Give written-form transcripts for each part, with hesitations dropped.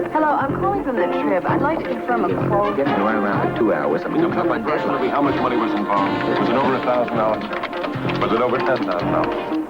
Hello, I'm calling from the Trib. I'd like to confirm a quote. Getting to around 2 hours. I'm up on deadline. How much money was involved? Was it over $1,000? Was it over $10,000?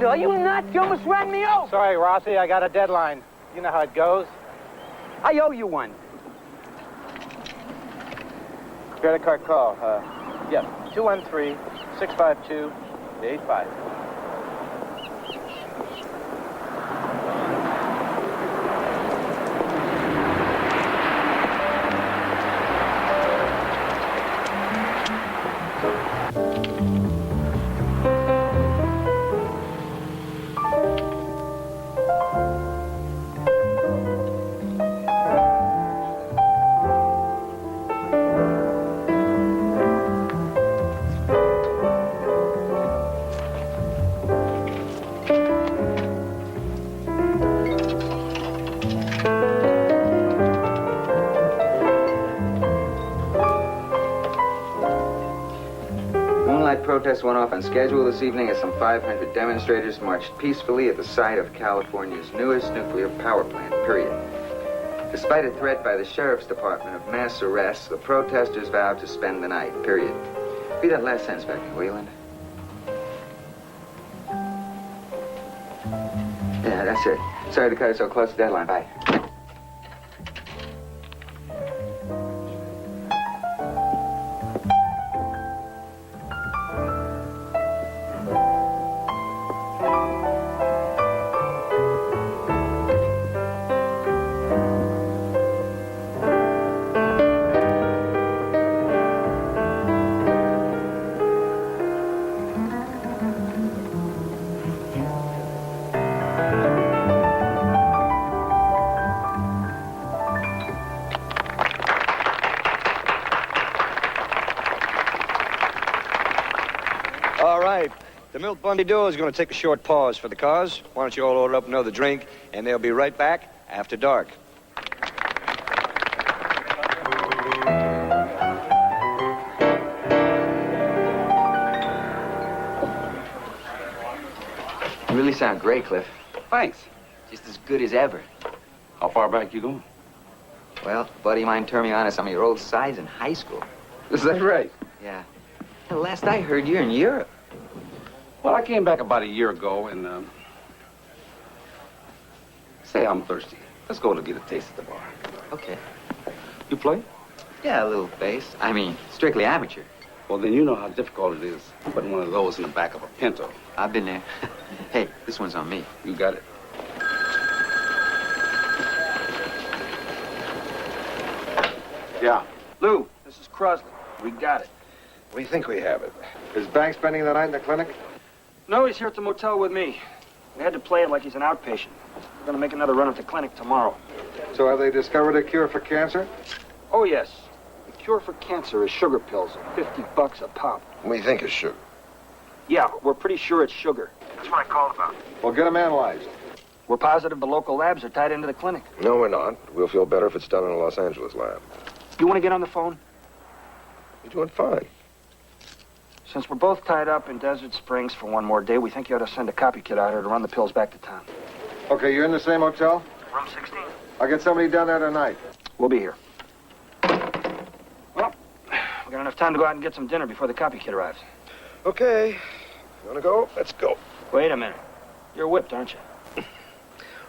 Are you nuts? You almost ran me over. Sorry, Rossi, I got a deadline. You know how it goes. I owe you one. Credit card call. Yes, 213-652-85. Protest went off on schedule this evening as some 500 demonstrators marched peacefully at the site of California's newest nuclear power plant, period. Despite a threat by the Sheriff's Department of mass arrests, the protesters vowed to spend the night, period. Read that last sentence back, Wayland. Yeah, that's it. Sorry to cut it so close to deadline. Bye. The Milk Bundy Duo is going to take a short pause for the cause. Why don't you all order up another drink, and they'll be right back after dark. You really sound great, Cliff. Thanks. Just as good as ever. How far back you going? Well, a buddy of mine turned me on to some of your old sides in high school. Is that right? Yeah. The last I heard, you're in Europe. Well, I came back about a year ago and, say I'm thirsty. Let's go to get a taste at the bar. Okay. You play? Yeah, a little bass. I mean, strictly amateur. Well, then you know how difficult it is putting one of those in the back of a Pinto. I've been there. Hey, this one's on me. You got it. Yeah. Lou, this is Crosley. We got it. We think we have it. Is Bank spending the night in the clinic? No, he's here at the motel with me. We had to play it like he's an outpatient. We're going to make another run at the clinic tomorrow. So have they discovered a cure for cancer? Oh, yes. The cure for cancer is sugar pills, $50 a pop. We think it's sugar. Yeah, we're pretty sure it's sugar. That's what I called about. Well, get them analyzed. We're positive the local labs are tied into the clinic. No, we're not. We'll feel better if it's done in a Los Angeles lab. You want to get on the phone? You're doing fine. Since we're both tied up in Desert Springs for one more day, we think you ought to send a copy kit out here to run the pills back to town. Okay, you're in the same hotel? Room 16. I'll get somebody down there tonight. We'll be here. Well, we got enough time to go out and get some dinner before the copy kit arrives. Okay. You want to go? Let's go. Wait a minute. You're whipped, aren't you?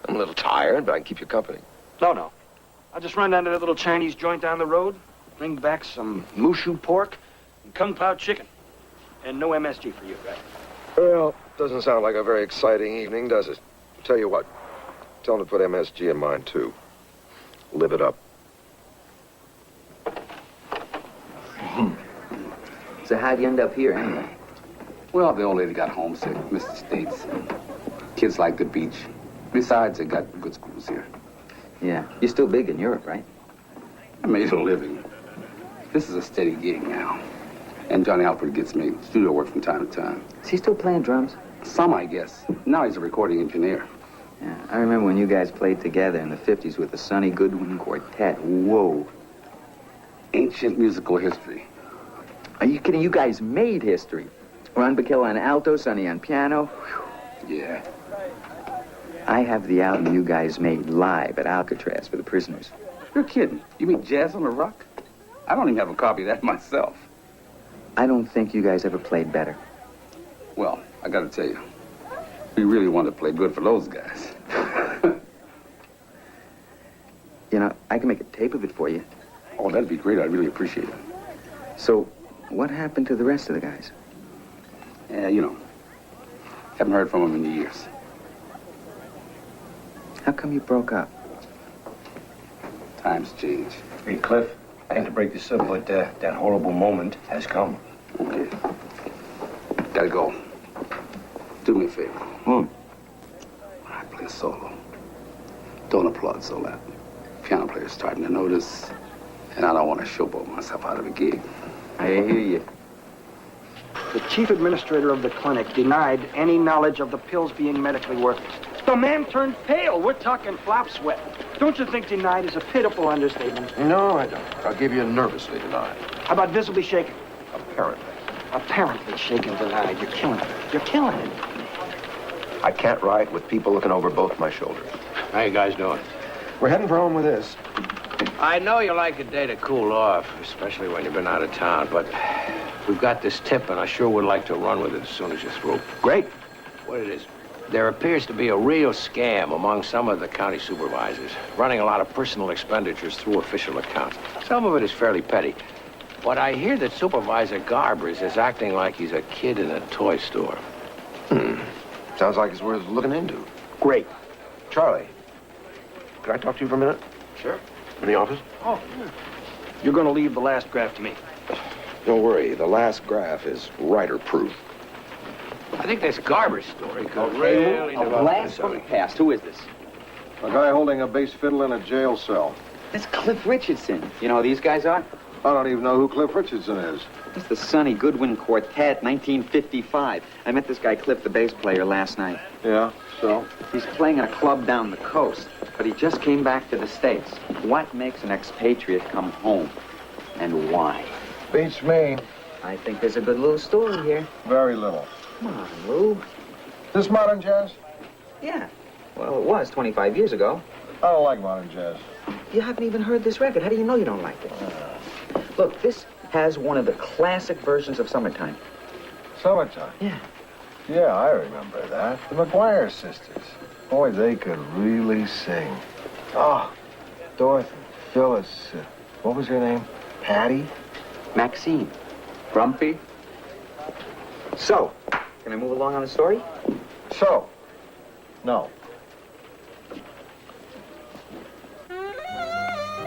I'm a little tired, but I can keep you company. No. I'll just run down to that little Chinese joint down the road, bring back some mushu pork and kung pao chicken. And no MSG for you, right? Well, doesn't sound like a very exciting evening, does it? Tell you what. Tell them to put MSG in mine, too. Live it up. So how'd you end up here, anyway? Well, the old lady got homesick, missed the States. Kids like the beach. Besides, they got good schools here. Yeah. You're still big in Europe, right? I made a living. This is a steady gig now. And Johnny Alford gets me studio work from time to time. Is he still playing drums? Some, I guess. Now he's a recording engineer. Yeah. I remember when you guys played together in the 50s with the Sonny Goodwin Quartet. Whoa. Ancient musical history. Are you kidding? You guys made history. Ron Bacilla on alto, Sonny on piano. Yeah. I have the album you guys made live at Alcatraz for the prisoners. You're kidding. You mean Jazz on the Rock? I don't even have a copy of that myself. I don't think you guys ever played better. Well, I gotta tell you, we really want to play good for those guys. You know, I can make a tape of it for you. Oh, that'd be great. I'd really appreciate it. So, what happened to the rest of the guys? Yeah, you know, haven't heard from them in years. How come you broke up? Times change. Hey, Cliff, I hate to break this up, but that horrible moment has come. Okay. Gotta go. Do me a favor. Hmm. When I play a solo, don't applaud so loud. Piano player's starting to notice, and I don't want to showboat myself out of a gig. I hear you. The chief administrator of the clinic denied any knowledge of the pills being medically worthless. The man turned pale. We're talking flop sweat. Don't you think denied is a pitiful understatement? No, I don't. I'll give you nervously denied. How about visibly shaken? Apparently. Apparently shaken denied. You're killing it. You're killing it. I can't ride with people looking over both my shoulders. How you guys doing? We're heading for home with this. I know you like a day to cool off, especially when you've been out of town, but we've got this tip, and I sure would like to run with it as soon as you're through. Great. What it is, there appears to be a real scam among some of the county supervisors, running a lot of personal expenditures through official accounts. Some of it is fairly petty. But I hear that Supervisor Garbers is acting like he's a kid in a toy store. Sounds like it's worth looking into. Great. Charlie, can I talk to you for a minute? Sure. In the office? Oh, you're going to leave the last graph to me. Don't worry, the last graph is writer-proof. I think this Garber story could really A blast from the past. Who is this? A guy holding a bass fiddle in a jail cell. That's Cliff Richardson. You know who these guys are? I don't even know who Cliff Richardson is. It's the Sonny Goodwin Quartet, 1955. I met this guy, Cliff, the bass player, last night. Yeah, so? He's playing at a club down the coast, but he just came back to the States. What makes an expatriate come home, and why? Beats me. I think there's a good little story here. Very little. Come on, Lou. This modern jazz? Yeah. Well, it was 25 years ago. I don't like modern jazz. You haven't even heard this record. How do you know you don't like it? Look, this has one of the classic versions of Summertime. Summertime? Yeah. Yeah, I remember that. The McGuire sisters. Boy, they could really sing. Oh, Dorothy, Phyllis, what was her name? Patty? Maxine. Grumpy. So, can I move along on the story? So? No.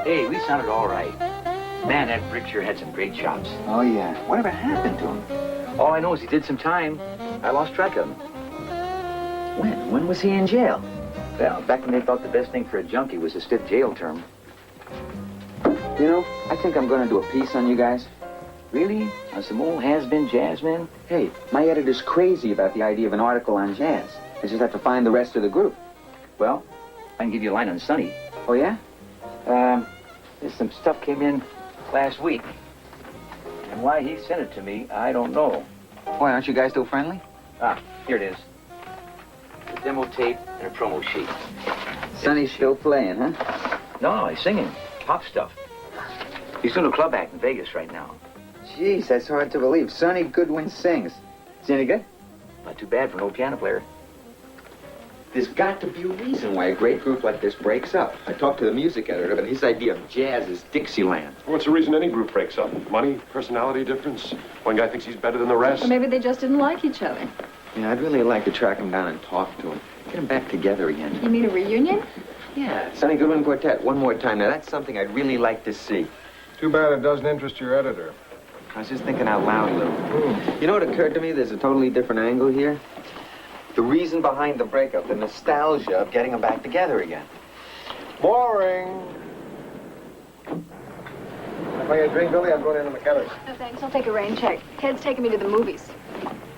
Hey, we sounded all right. Man, that Brick sure had some great chops. Oh, yeah. Whatever happened to him? All I know is he did some time. I lost track of him. When? When was he in jail? Well, back when they thought the best thing for a junkie was a stiff jail term. You know, I think I'm going to do a piece on you guys. Really? On some old has-been jazz men? Hey, my editor's crazy about the idea of an article on jazz. I just have to find the rest of the group. Well, I can give you a line on Sonny. Oh, yeah? There's some stuff came in last week. And why he sent it to me, I don't know. Why, aren't you guys still friendly? Ah, here it is. A demo tape and a promo sheet. Sonny's still playing, huh? No, he's singing. Pop stuff. He's doing a club act in Vegas right now. Jeez, that's hard to believe. Sonny Goodwin sings. Is he any good? Not too bad for an old piano player. There's got to be a reason why a great group like this breaks up. I talked to the music editor, but his idea of jazz is Dixieland. What's the reason any group breaks up? Money? Personality difference? One guy thinks he's better than the rest? Or maybe they just didn't like each other. Yeah, I'd really like to track him down and talk to him. Get them back together again. You mean a reunion? Yeah, Sonny Goodwin Quartet, one more time. Now, that's something I'd really like to see. Too bad it doesn't interest your editor. I was just thinking out loud, Lou. You know what occurred to me? There's a totally different angle here. The reason behind the breakup, the nostalgia of getting them back together again. Boring. Buy you a drink, Billy? I'm going into McKellar's. No, thanks. I'll take a rain check. Ted's taking me to the movies.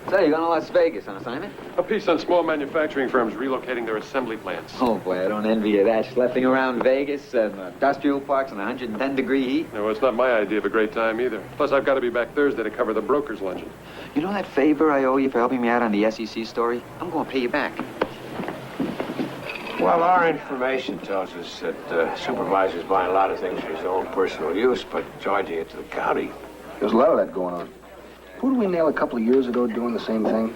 So, you're going to Las Vegas on assignment? A piece on small manufacturing firms relocating their assembly plants. Oh, boy, I don't envy you that. Schlepping around Vegas and industrial parks in 110-degree heat. No, it's not my idea of a great time either. Plus, I've got to be back Thursday to cover the broker's luncheon. You know that favor I owe you for helping me out on the SEC story? I'm going to pay you back. Well, our information tells us that supervisor's buying a lot of things for his own personal use, but charging it to the county. There's a lot of that going on. Who did we nail a couple of years ago doing the same thing?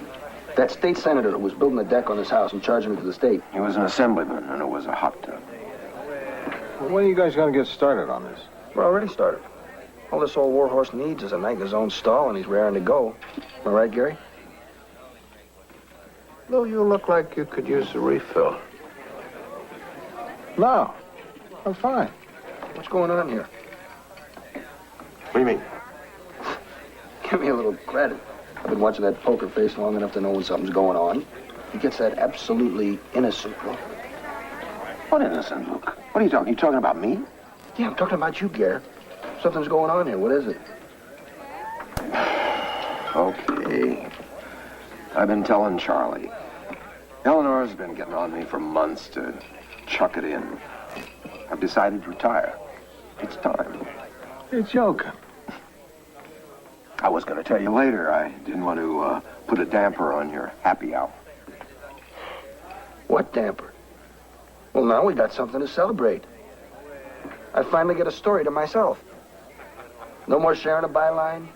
That state senator who was building a deck on his house and charging it to the state. He was an assemblyman, and it was a hot tub. Well, when are you guys going to get started on this? We're already started. All this old warhorse needs is a night in his own stall, and he's raring to go. Am I right, Gary? Lou, you look like you could use a refill. No, I'm fine. What's going on here? What do you mean? Give me a little credit. I've been watching that poker face long enough to know when something's going on. He gets that absolutely innocent look. What innocent look? What are you talking? You talking about me? Yeah, I'm talking about you, Gare. Something's going on here. What is it? Okay. I've been telling Charlie. Eleanor's been getting on me for months to chuck it in. I've decided to retire. It's time. You're joking. I was going to tell you later. I didn't want to put a damper on your happy hour. What damper? Well, now we got something to celebrate. I finally get a story to myself. No more sharing a byline.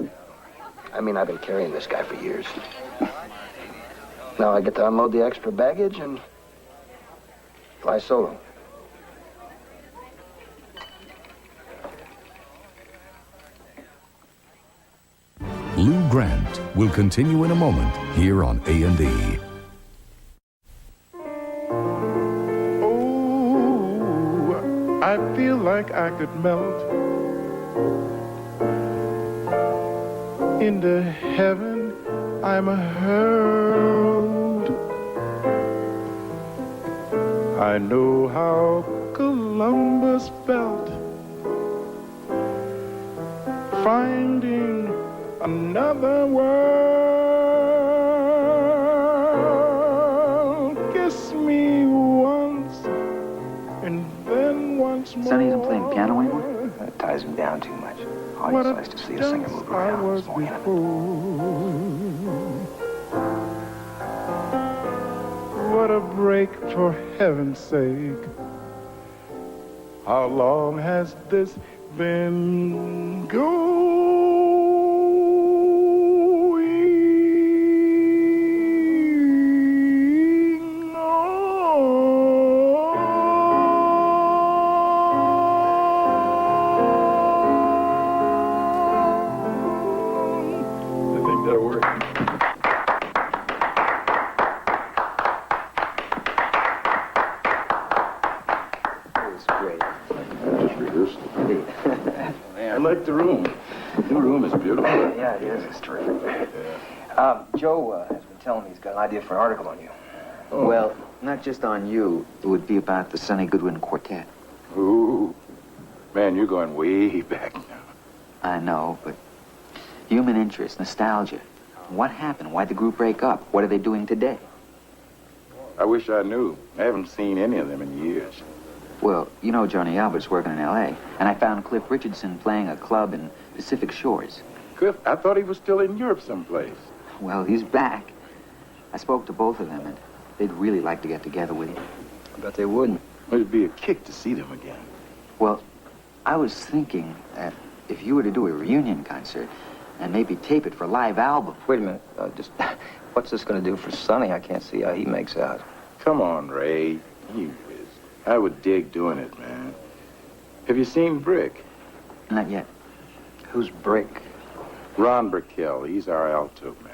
I mean, I've been carrying this guy for years. Now I get to unload the extra baggage and fly solo. Lou Grant will continue in a moment here on A&E. Oh, I feel like I could melt into heaven. I'm hurled. I know how Columbus felt, finding another world. Kiss me once, and then once more. Sonny isn't playing piano anymore? That ties him down too much. All he likes to see a singer move around. It's more intimate. What a break, for heaven's sake. How long has this been going? I like the room. The room is beautiful. Yeah, it is. It's terrific. Joe has been telling me he's got an idea for an article on you. Oh. Well, not just on you. It would be about the Sonny Goodwin Quartet. Ooh. Man, you're going way back now. I know, but Human interest, nostalgia. What happened? Why'd the group break up? What are they doing today? I wish I knew. I haven't seen any of them in years. Well, you know Johnny Albert's working in L.A., and I found Cliff Richardson playing a club in Pacific Shores. Cliff, I thought he was still in Europe someplace. Well, he's back. I spoke to both of them, and they'd really like to get together with you. I bet they wouldn't. It'd be a kick to see them again. Well, I was thinking that if you were to do a reunion concert and maybe tape it for a live album. Wait a minute. Just what's this going to do for Sonny? I can't see how he makes out. Come on, Ray. You whiz. I would dig doing it, man. Have you seen Brick? Not yet. Who's Brick? Ron Brickell. He's our alto man.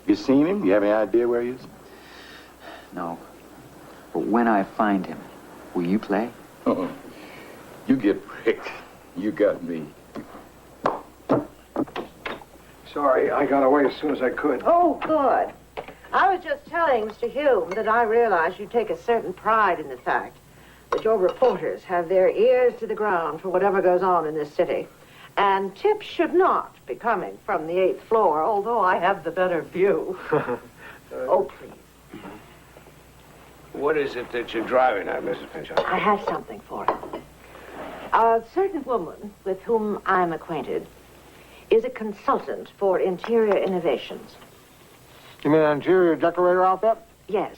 You seen him? You have any idea where he is? No. But when I find him, will you play? Uh-uh. You get Brick. You got me. Sorry, I got away as soon as I could. Oh, good. I was just telling Mr. Hume that I realize you take a certain pride in the fact that your reporters have their ears to the ground for whatever goes on in this city. And tips should not be coming from the 8th floor, although I have the better view. Oh, please. What is it that you're driving at, Mrs. Pinchot? I have something for you. A certain woman with whom I'm acquainted is a consultant for interior innovations. You mean an interior decorator outfit? Yes.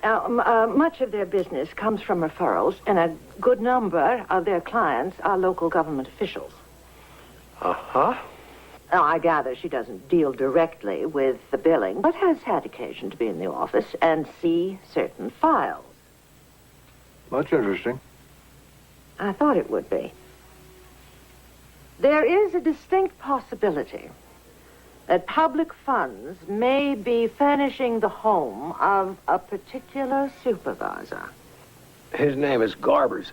Much of their business comes from referrals, and a good number of their clients are local government officials. Uh-huh. Now, I gather she doesn't deal directly with the billing, but has had occasion to be in the office and see certain files. That's interesting. I thought it would be. There is a distinct possibility that public funds may be furnishing the home of a particular supervisor. His name is Garbers.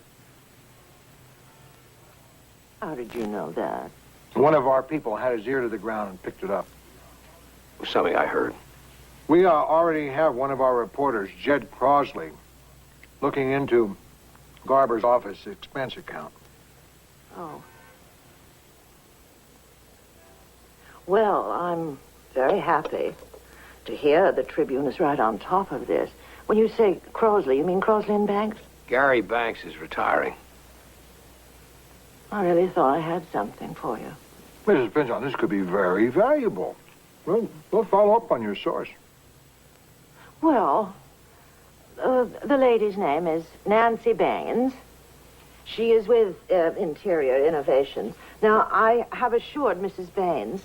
How did you know that? One of our people had his ear to the ground and picked it up. Something I heard. We already have one of our reporters, Jed Crosley, looking into Garber's office expense account. Oh. Well, I'm very happy to hear the Tribune is right on top of this. When you say Crosley, you mean Crosley and Banks? Gary Banks is retiring. I really thought I had something for you. Mrs. Pinchot, this could be very valuable. We'll follow up on your source. Well, the lady's name is Nancy Baines. She is with Interior Innovations. Now, I have assured Mrs. Baines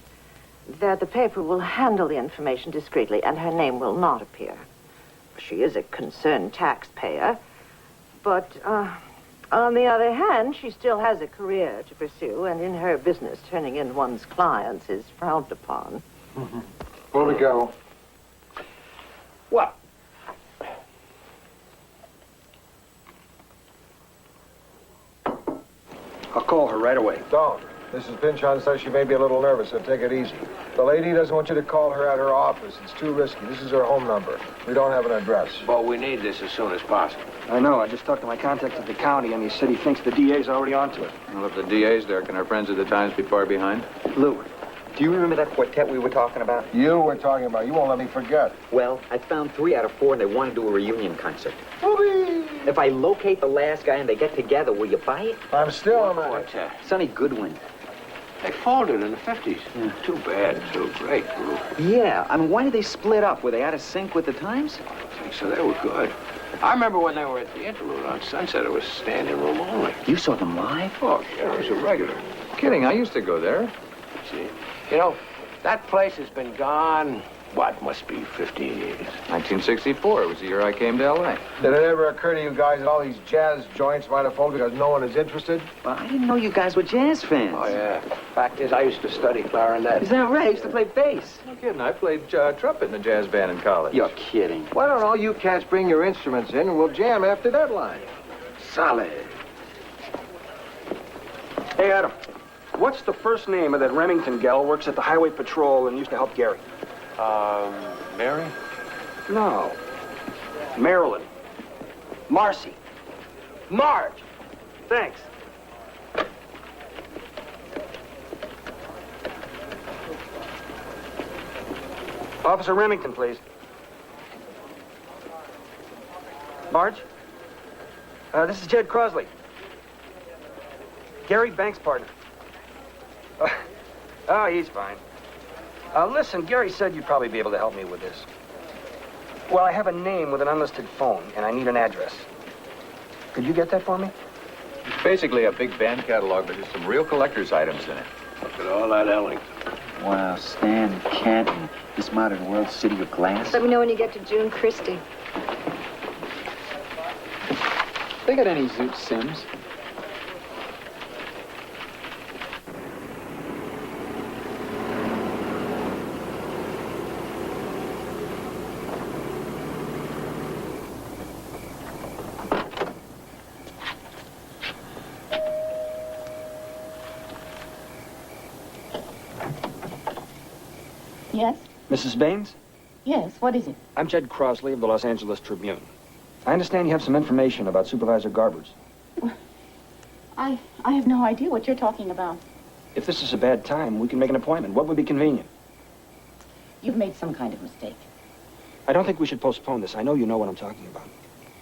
that the paper will handle the information discreetly and her name will not appear. She is a concerned taxpayer, but on the other hand, she still has a career to pursue, and in her business, turning in one's clients is frowned upon. Mm-hmm. Where we go? What? I'll call her right away. Don't. Mrs. Pinchon says she may be a little nervous, so take it easy. The lady doesn't want you to call her at her office. It's too risky. This is her home number. We don't have an address. But we need this as soon as possible. I know. I just talked to my contact at the county, and he said he thinks the DA's already onto it. Well, if the DA's there, can our friends at the Times be far behind? Lou, do you remember that quartet we were talking about? You were talking about. You won't let me forget. Well, I found 3 out of 4, and they want to do a reunion concert. Whoopee! If I locate the last guy and they get together, will you buy it? I'm still on my... Quartet. Sonny Goodwin. They folded in the 50s. Yeah. Too bad, too. Great group. Yeah, I mean, why did they split up? Were they out of sync with the times? I don't think so. They were good. I remember when they were at the Interlude on Sunset, it was standing room only. You saw them live? Oh, yeah, it was a regular. Kidding, I used to go there. See, you know, that place has been gone, what, must be 15 years. 1964, it was the year I came to L.A. Did it ever occur to you guys that all these jazz joints might have folded because no one is interested? Well, I didn't know you guys were jazz fans. Oh, yeah. Fact is, I used to study clarinet. Is that right? I used to play bass. No kidding, I played trumpet in the jazz band in college. You're kidding. Why don't all you cats bring your instruments in and we'll jam after deadline? Solid. Hey, Adam, what's the first name of that Remington gal who works at the Highway Patrol and used to help Gary? Mary? No. Marilyn. Marcy. Marge. Thanks. Officer Remington, please. Marge? This is Jed Crosley. Gary Banks' partner. Oh, he's fine. Listen, Gary said you'd probably be able to help me with this. Well, I have a name with an unlisted phone, and I need an address. Could you get that for me? It's basically a big band catalog, but there's some real collector's items in it. Look at all that Ellington. Wow, Stan, Canton, this modern world city of glass. Let me know when you get to June Christie. They got any Zoot Sims? Yes? Mrs. Baines? Yes, what is it? I'm Jed Crosley of the Los Angeles Tribune. I understand you have some information about Supervisor Garbers. I have no idea what you're talking about. If this is a bad time, we can make an appointment. What would be convenient? You've made some kind of mistake. I don't think we should postpone this. I know you know what I'm talking about.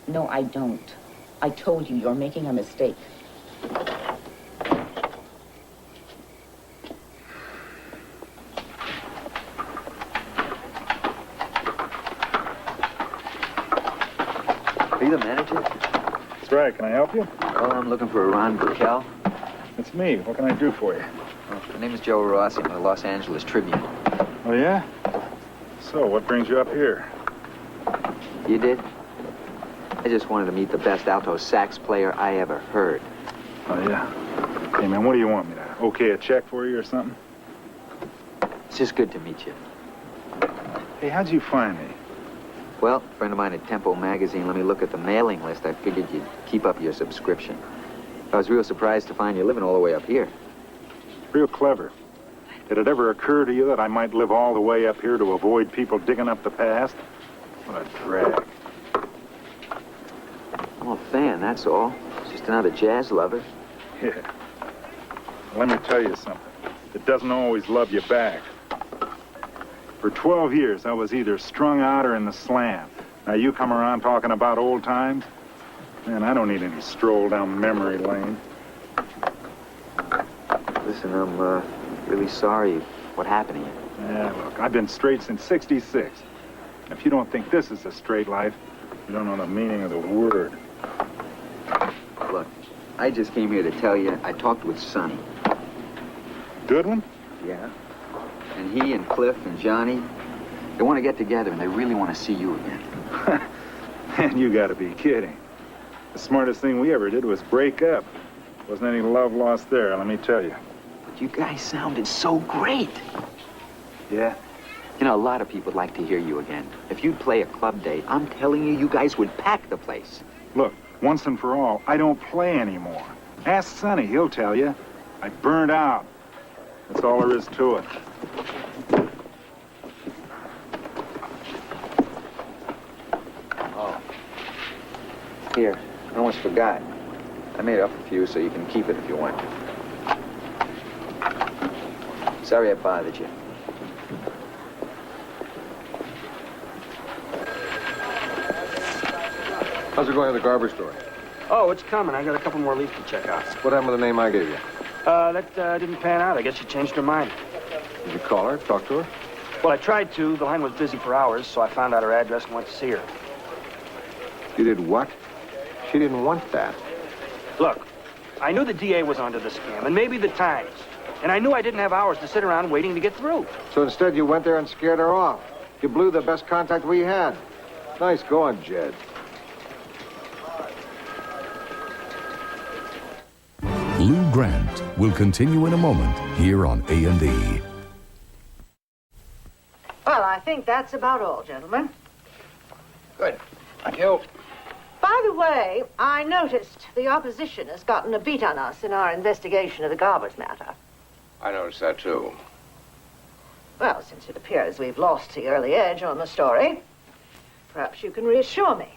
No, I don't. I told you you're making a mistake. Are you the manager? That's right. Can I help you? Well, I'm looking for Ron Burkell. It's me. What can I do for you? Oh, my name is Joe Rossi. I'm the Los Angeles Tribune. Oh, yeah? So, what brings you up here? You did? I just wanted to meet the best alto sax player I ever heard. Oh, yeah? Hey, man, what do you want me to? Okay, a check for you or something? It's just good to meet you. Hey, how'd you find me? Well, a friend of mine at Tempo magazine let me look at the mailing list. I figured you'd keep up your subscription. I was real surprised to find you living all the way up here. Real clever. Did it ever occur to you that I might live all the way up here to avoid people digging up the past? What a drag. I'm a fan, that's all. Just another jazz lover. Yeah. Let me tell you something. It doesn't always love you back. For 12 years, I was either strung out or in the slam. Now, you come around talking about old times? Man, I don't need any stroll down memory lane. Listen, I'm really sorry what happened to you. Yeah, look, I've been straight since '66. If you don't think this is a straight life, you don't know the meaning of the word. Look, I just came here to tell you I talked with Sonny. Goodwin? Yeah. And he and Cliff and Johnny, they want to get together and they really want to see you again. Man, you gotta be kidding. The smartest thing we ever did was break up. Wasn't any love lost there, let me tell you. But you guys sounded so great. Yeah? You know, a lot of people would like to hear you again. If you'd play a club date, I'm telling you, you guys would pack the place. Look, once and for all, I don't play anymore. Ask Sonny, he'll tell you. I burned out. That's all there is to it. Oh. Here, I almost forgot. I made up a few so you can keep it if you want. Sorry I bothered you. How's it going at the Garber store? Oh, it's coming. I got a couple more leads to check out. What happened with the name I gave you? That didn't pan out. I guess she changed her mind. Did you call her, talk to her? Well, I tried to. The line was busy for hours, so I found out her address and went to see her. You did what? She didn't want that. Look, I knew the DA was onto the scam, and maybe the Times. And I knew I didn't have hours to sit around waiting to get through. So instead you went there and scared her off. You blew the best contact we had. Nice going, Jed. Lou Grant will continue in a moment here on A&E. Well, I think that's about all, gentlemen. Good. Thank you. By the way, I noticed the opposition has gotten a beat on us in our investigation of the Garbers matter. I noticed that, too. Well, since it appears we've lost the early edge on the story, perhaps you can reassure me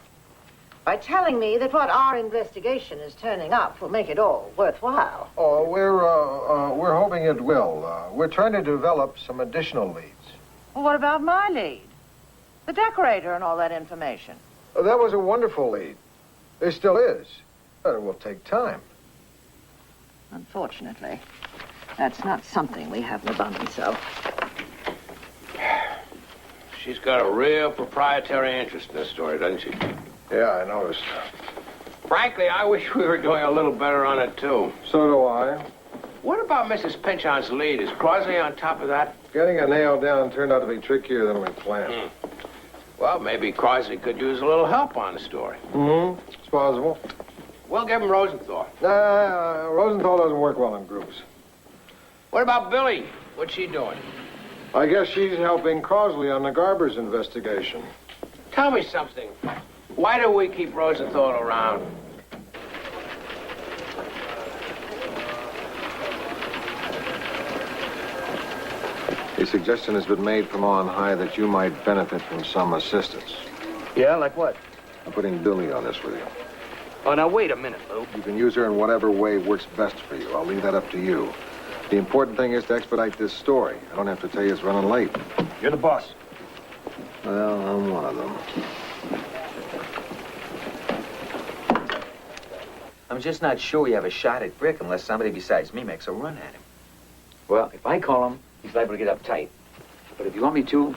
by telling me that what our investigation is turning up will make it all worthwhile. Oh, we're hoping it will. We're trying to develop some additional leads. Well, what about my lead? The decorator and all that information. Oh, that was a wonderful lead. There still is. But it will take time. Unfortunately, that's not something we have an abundance of. She's got a real proprietary interest in this story, doesn't she? Yeah, I noticed. Frankly, I wish we were doing a little better on it, too. So do I. What about Mrs. Pynchon's lead? Is Crosley on top of that? Getting it nailed down turned out to be trickier than we planned. Well, maybe Crosley could use a little help on the story. Mm-hmm. It's possible. We'll give him Rosenthal. Rosenthal doesn't work well in groups. What about Billy? What's she doing? I guess she's helping Crosley on the Garber's investigation. Tell me something. Why do we keep Rosenthal around? A suggestion has been made from on high that you might benefit from some assistance. Yeah, like what? I'm putting Billy on this with you. Oh, now wait a minute, Lou. You can use her in whatever way works best for you. I'll leave that up to you. The important thing is to expedite this story. I don't have to tell you it's running late. You're the boss. Well, I'm one of them. I'm just not sure we have a shot at Brick unless somebody besides me makes a run at him. Well, if I call him, he's liable to get uptight. But if you want me to,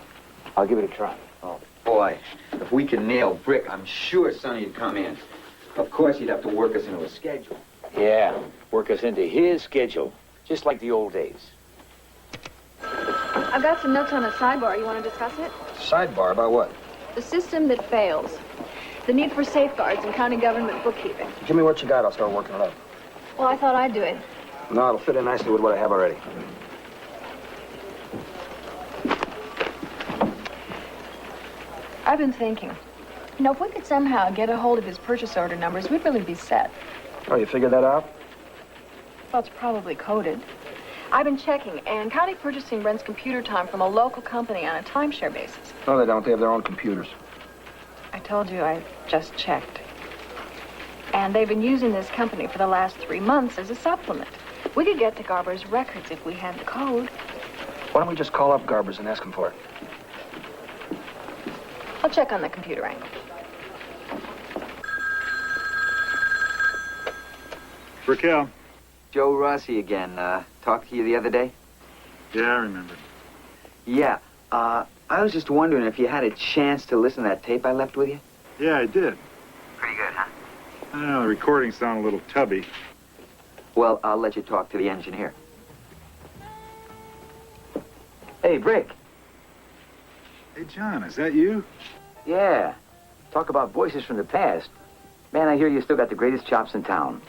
I'll give it a try. Oh, boy. If we can nail Brick, I'm sure Sonny'd come in. Of course, he'd have to work us into a schedule. Yeah, work us into his schedule, just like the old days. I've got some notes on a sidebar. You want to discuss it? Sidebar about what? The system that fails. The need for safeguards in county government bookkeeping. Give me what you got. I'll start working it up. Well, I thought I'd do it. No, it'll fit in nicely with what I have already. I've been thinking. You know, if we could somehow get a hold of his purchase order numbers, we'd really be set. Oh, you figured that out? Well, it's probably coded. I've been checking, and county purchasing rents computer time from a local company on a timeshare basis. No, they don't. They have their own computers. I told you I just checked. And they've been using this company for the last 3 months as a supplement. We could get to Garber's records if we had the code. Why don't we just call up Garber's and ask him for it? I'll check on the computer angle. Raquel. Joe Rossi again. Talked to you the other day? Yeah, I remember. Yeah. I was just wondering if you had a chance to listen to that tape I left with you? Yeah, I did. Pretty good, huh? Well, the recordings sound a little tubby. Well, I'll let you talk to the engineer. Hey, Brick. Hey, John, is that you? Yeah. Talk about voices from the past. Man, I hear you still got the greatest chops in town.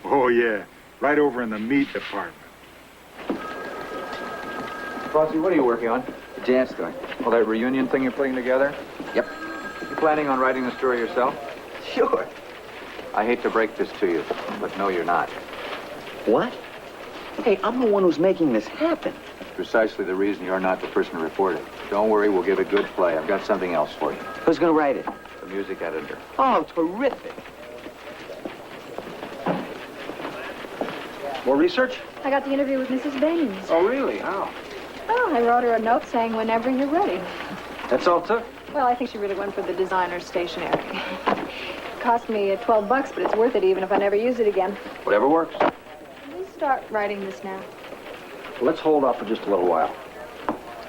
Oh, yeah. Right over in the meat department. Frosty, what are you working on? The jazz story. Oh, that reunion thing you're putting together? Yep. You planning on writing the story yourself? Sure. I hate to break this to you, but no, you're not. What? Hey, I'm the one who's making this happen. That's precisely the reason you're not the person to report it. Don't worry, we'll give it good play. I've got something else for you. Who's gonna write it? The music editor. Oh, terrific. More research? I got the interview with Mrs. Baines. Oh, really? How? Oh, I wrote her a note saying whenever you're ready. That's all it took? Well, I think she really went for the designer's stationery. Cost me $12, but it's worth it even if I never use it again. Whatever works. Can we start writing this now? Let's hold off for just a little while.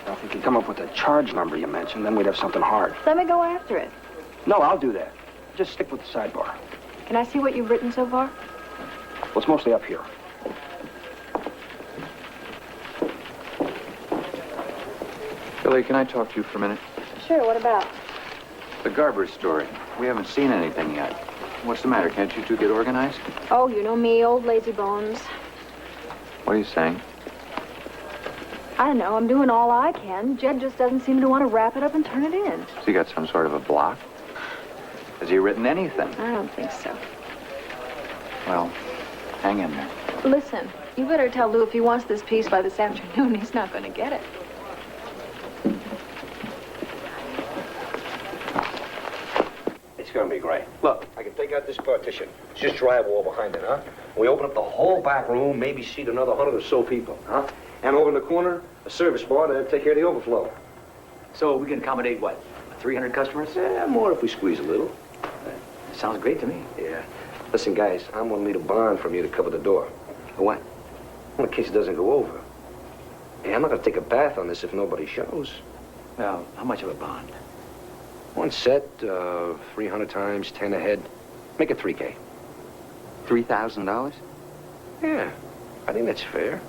Now, if we could come up with a charge number you mentioned, then we'd have something hard. Let me go after it. No, I'll do that. Just stick with the sidebar. Can I see what you've written so far? Well, it's mostly up here. Billy, can I talk to you for a minute? Sure, what about? The Garber story. We haven't seen anything yet. What's the matter? Can't you two get organized? Oh, you know me, old lazy bones. What are you saying? I don't know, I'm doing all I can. Jed just doesn't seem to want to wrap it up and turn it in. Has he got some sort of a block? Has he written anything? I don't think so. Well, hang in there. Listen, you better tell Lou if he wants this piece by this afternoon, he's not going to get it. It's gonna be great. Look, I can take out this partition. It's just drywall behind it, huh? We open up the whole back room, maybe seat another 100 or so people, huh? And over in the corner, a service bar to take care of the overflow. So we can accommodate, what, 300 customers? Yeah, more if we squeeze a little. Sounds great to me. Yeah. Listen, guys, I'm gonna need a bond from you to cover the door. What? Well, in case it doesn't go over. Hey, I'm not gonna take a bath on this if nobody shows. Well, how much of a bond? One set, 300 times 10 a head. Make it 3K. $3,000? Yeah, I think that's fair.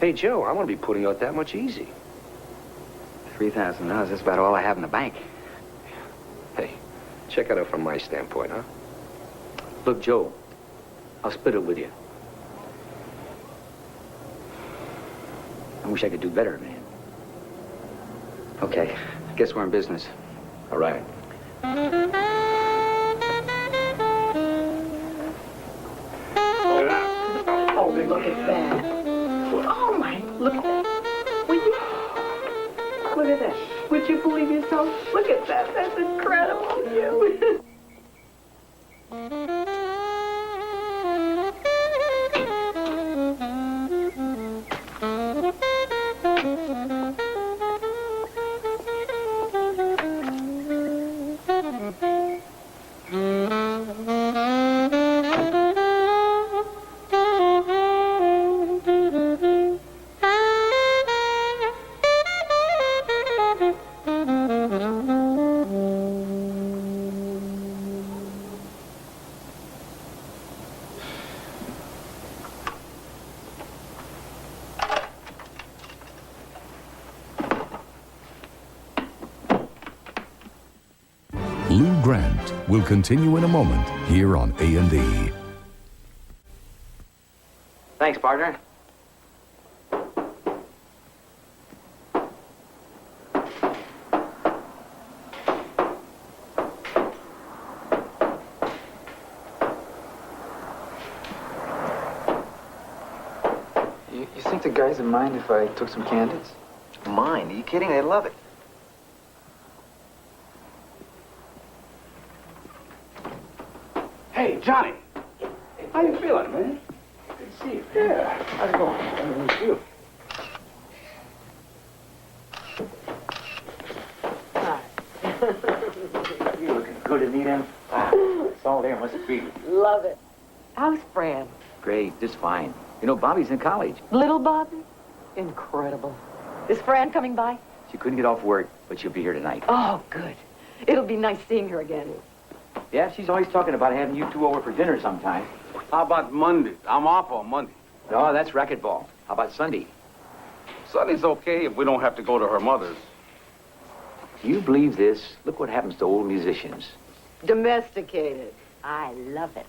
Hey, Joe, I want to be putting out that much easy. $3,000, that's about all I have in the bank. Hey, check it out from my standpoint, huh? Look, Joe, I'll split it with you. I wish I could do better, man. Okay, guess we're in business. All right. Oh, look at that. Oh, my, look at that. Will you? Look at that. Would you believe yourself? Look at that. That's incredible. You. Lou Grant will continue in a moment here on A&E. Thanks, partner. You think the guys would mind if I took some candids? Mind? Are you kidding? They love it. Hey, Johnny. How you feeling, man? Good to see you. Yeah. How's it going? Everything's you. You looking good, Anita. It's all there. Must be. Love it. How's Fran? Great. Just fine. You know, Bobby's in college. Little Bobby? Incredible. Is Fran coming by? She couldn't get off work, but she'll be here tonight. Oh, good. It'll be nice seeing her again. Yeah, she's always talking about having you two over for dinner sometime. How about Monday? I'm off on Monday. No, that's racquetball. How about Sunday? Sunday's okay if we don't have to go to her mother's. Do you believe this? Look what happens to old musicians. Domesticated. I love it.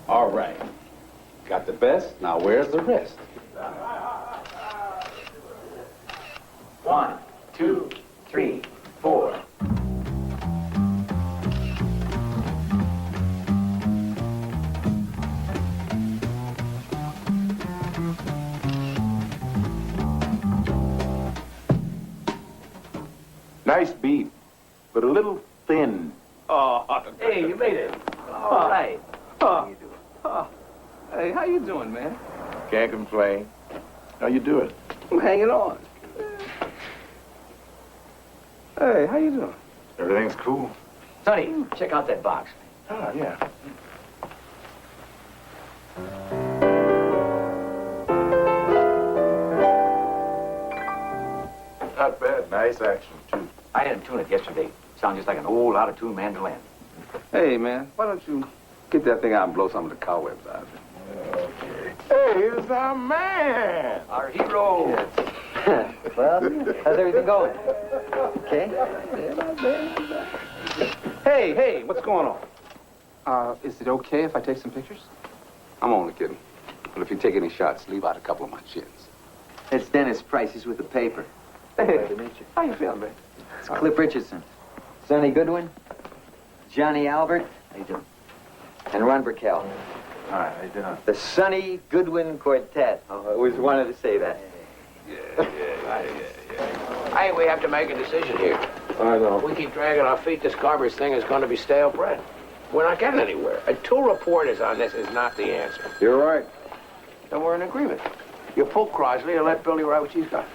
All right. Got the best. Now where's the rest? 1, 2, 3, 4. Nice beat, but a little thin. Oh, Hey, you made it. All right. How you doing? Hey, how you doing, man? Can't complain. How you doing? I'm hanging on. Hey, how you doing? Everything's cool. Sonny, check out that box. Ah, yeah. Not bad. Nice action, too. I had him tune it yesterday. Sounds just like an old out-of-tune mandolin. Hey, man, why don't you get that thing out and blow some of the cobwebs out of it? Hey, here's our man. Our hero. Well, how's everything going? Okay? Hey, what's going on? Is it okay if I take some pictures? I'm only kidding. But if you take any shots, leave out a couple of my chins. It's Dennis Price. He's with the paper. Hey, Glad to meet you. how you feeling, man? It's Cliff Richardson. Sonny Goodwin. Johnny Albert. How you doing? And Ron Burkell. All right, how you doing? The Sonny Goodwin Quartet. I always wanted to say that. Yeah. Hey, we have to make a decision here. I know. If we keep dragging our feet, this Garber's thing is going to be stale bread. We're not getting anywhere. And 2 reporters on this is not the answer. You're right. Then we're in agreement. You pull Crosley and let Billy write what she's got.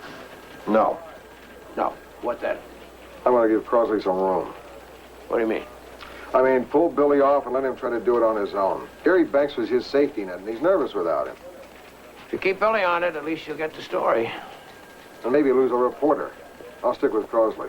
No. No. What then? I'm going to give Crosley some room. What do you mean? I mean, pull Billy off and let him try to do it on his own. Gary Banks was his safety net, and he's nervous without him. If you keep Billy on it, at least you'll get the story. And maybe lose a reporter. I'll stick with Crosley.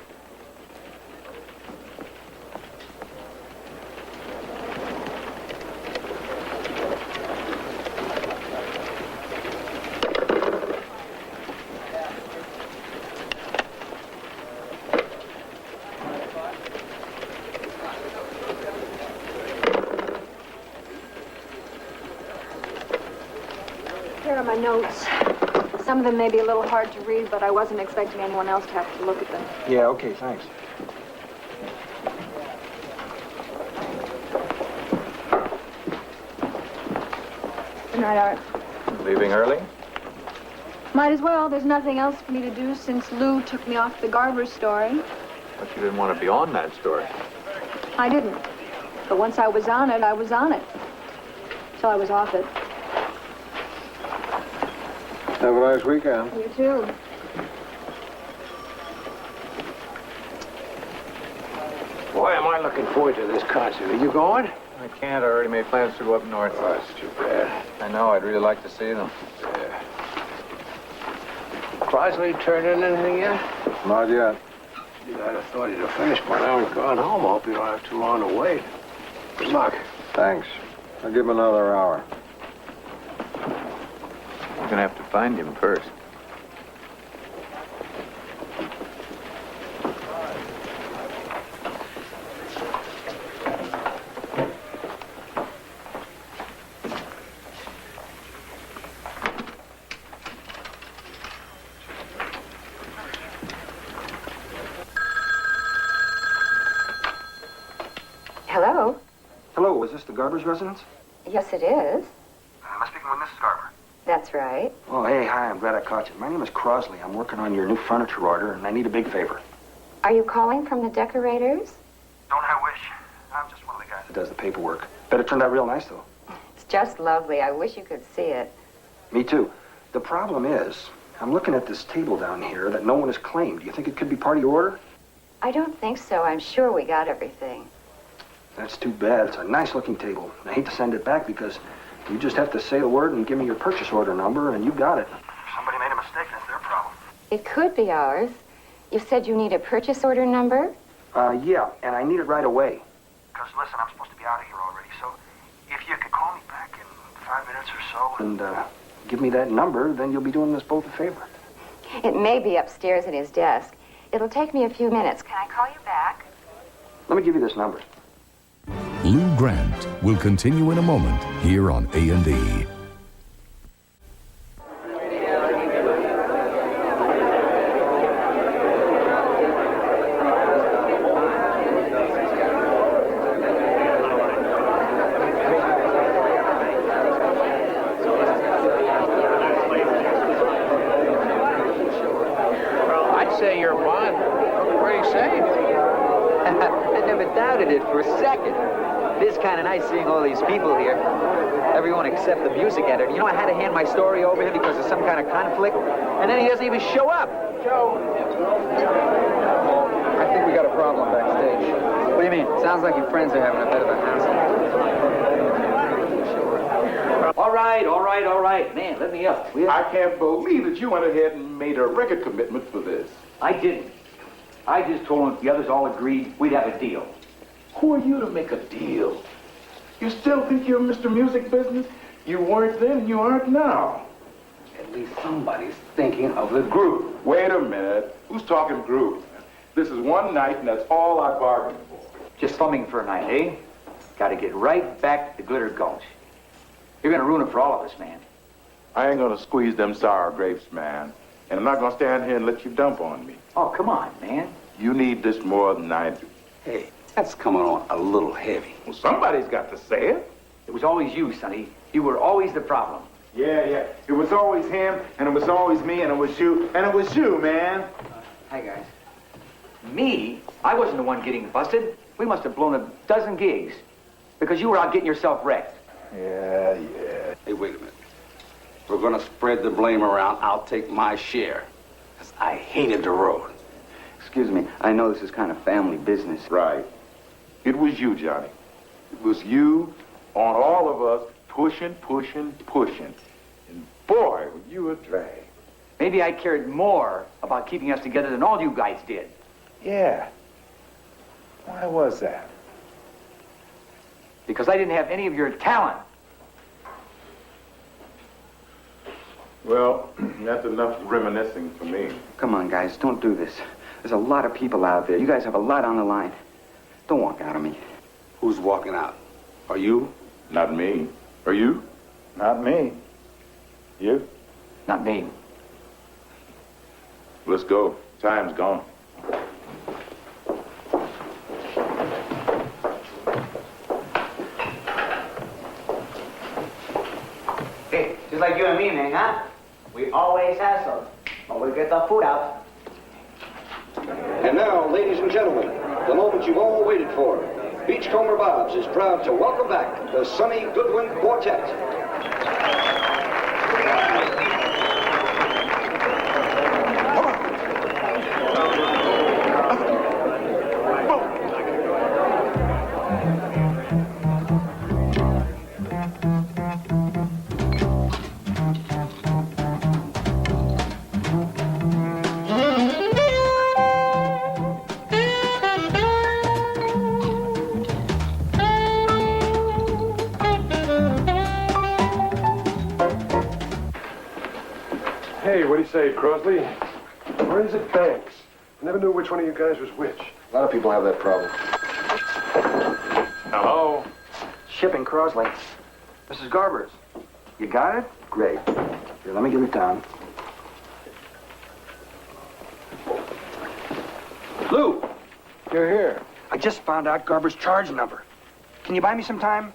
Here are my notes. Some of them may be a little hard to read, but I wasn't expecting anyone else to have to look at them. Yeah, okay, thanks. Good night, Art. Leaving early? Might as well. There's nothing else for me to do since Lou took me off the Garber story. But you didn't want to be on that story. I didn't. But once I was on it, I was on it. Till I was off it. Have a nice weekend. You too. Boy, am I looking forward to this concert. Are you going? I can't. I already made plans to go up north. Oh, that's too bad. I know. I'd really like to see them. Yeah. Crosley turned in anything yet? Not yet. I'd have thought he'd have finished by now and gone home. I hope you don't have too long to wait. Good luck. Thanks. I'll give him another hour. You're going to have to find him first. Hello? Hello, is this the Garber's residence? Yes, it is. Am I speaking with Mrs. Garber? That's right. Oh, hey, hi, I'm glad I caught you. My name is Crosley. I'm working on your new furniture order, and I need a big favor. Are you calling from the decorators? Don't I wish? I'm just one of the guys that does the paperwork. Bet it turned out real nice, though. It's just lovely. I wish you could see it. Me too. The problem is, I'm looking at this table down here that no one has claimed. Do you think it could be part of your order? I don't think so. I'm sure we got everything. That's too bad. It's a nice-looking table. I hate to send it back because you just have to say the word and give me your purchase order number, and you got it. If somebody made a mistake, that's their problem. It could be ours. You said you need a purchase order number? Yeah, and I need it right away. Because, listen, I'm supposed to be out of here already, so if you could call me back in 5 minutes or so and give me that number, then you'll be doing us both a favor. It may be upstairs in his desk. It'll take me a few minutes. Can I call you back? Let me give you this number. Lou Grant will continue in a moment here on A&E. I'd say your bond looked pretty safe. I never doubted it for a second. It is kind of nice seeing all these people here. Everyone except the music editor. You know, I had to hand my story over here because of some kind of conflict, and then he doesn't even show up. Joe. I think we got a problem backstage. What do you mean? Sounds like your friends are having a bit of a hassle. All right. Man, let me up. I can't believe that you went ahead and made a record commitment for this. I didn't. I just told him if the others all agreed, we'd have a deal. Who are you to make a deal? You still think you're Mr. Music Business? You weren't then and you aren't now. At least somebody's thinking of the group. Wait a minute. Who's talking group? This is one night and that's all I bargained for. Just slumming for a night, eh? Gotta get right back to Glitter Gulch. You're gonna ruin it for all of us, man. I ain't gonna squeeze them sour grapes, man. And I'm not gonna stand here and let you dump on me. Oh, come on, man. You need this more than I do. Hey, that's coming on a little heavy. Well, somebody's got to say it. It was always you, Sonny. You were always the problem. Yeah. It was always him, and it was always me, and it was you, and it was you, man. Hi, guys. Me? I wasn't the one getting busted. We must have blown a dozen gigs because you were out getting yourself wrecked. Yeah. Hey, wait a minute. If we're gonna spread the blame around, I'll take my share. 'Cause I hated the road. Excuse me, I know this is kind of family business. Right. It was you, Johnny. It was you on all of us pushing. And boy, were you a drag. Maybe I cared more about keeping us together than all you guys did. Yeah. Why was that? Because I didn't have any of your talent. Well, that's enough reminiscing for me. Come on, guys, don't do this. There's a lot of people out there. You guys have a lot on the line. Don't walk out on me. Who's walking out? Are you? Not me. Are you? Not me. You? Not me. Let's go. Time's gone. Hey, just like you and me, man, huh? We always hustle, but we get the food out. And now, ladies and gentlemen, the moment you've all waited for. Beachcomber Bob's is proud to welcome back the Sonny Goodwin Quartet. Hey, what do you say, Crosley? Or is it Banks? I never knew which one of you guys was which. A lot of people have that problem. Hello? Shipping Crosley. Mrs. Garber's. You got it? Great. Here, let me get it down. Lou! You're here. I just found out Garber's charge number. Can you buy me some time?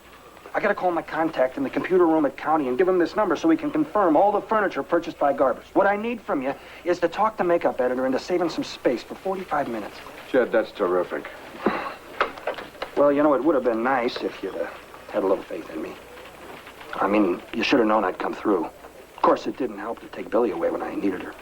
I gotta call my contact in the computer room at County and give him this number so we can confirm all the furniture purchased by Garber's. What I need from you is to talk the makeup editor into saving some space for 45 minutes. Jed, that's terrific. Well, you know, it would have been nice if you'd had a little faith in me. I mean, you should have known I'd come through. Of course, it didn't help to take Billy away when I needed her.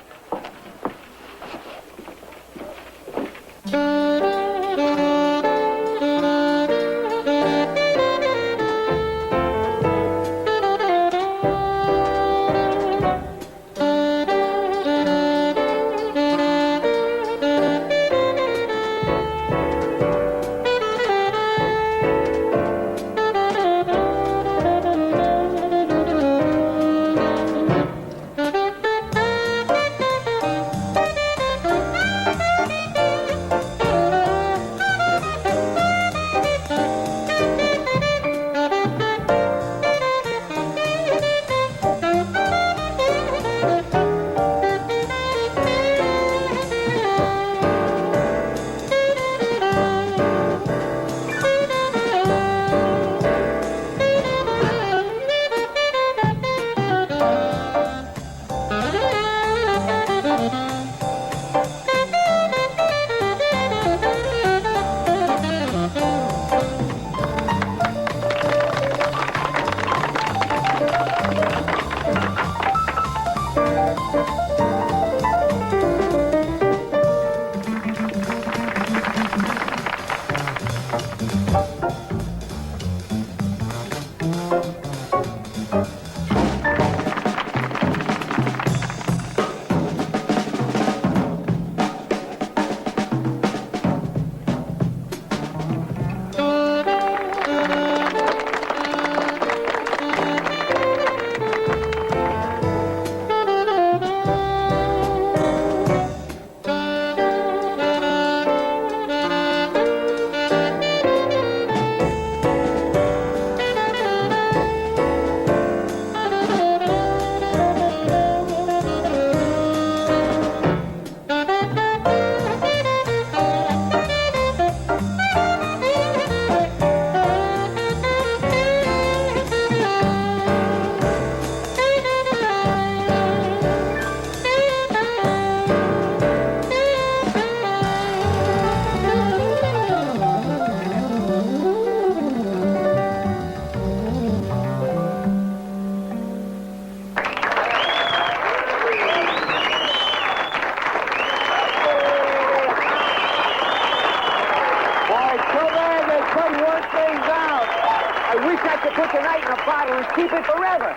I wish I could put the night in a bottle and keep it forever.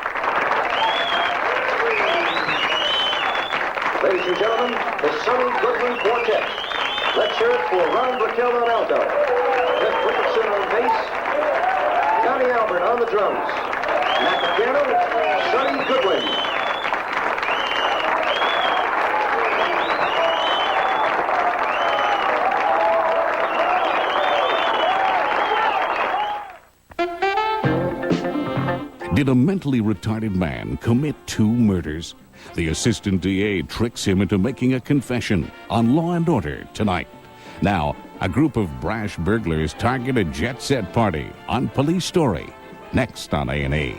Ladies and gentlemen, the Sonny Goodwin Quartet. Let's hear it for Ron Brickell on alto, Cliff Ricketson on bass, Johnny Albert on the drums, and at the piano, Sonny Goodwin. Did a mentally retarded man commit 2 murders? The assistant DA tricks him into making a confession on Law and Order tonight. Now, a group of brash burglars target a jet-set party on Police Story, next on A&E.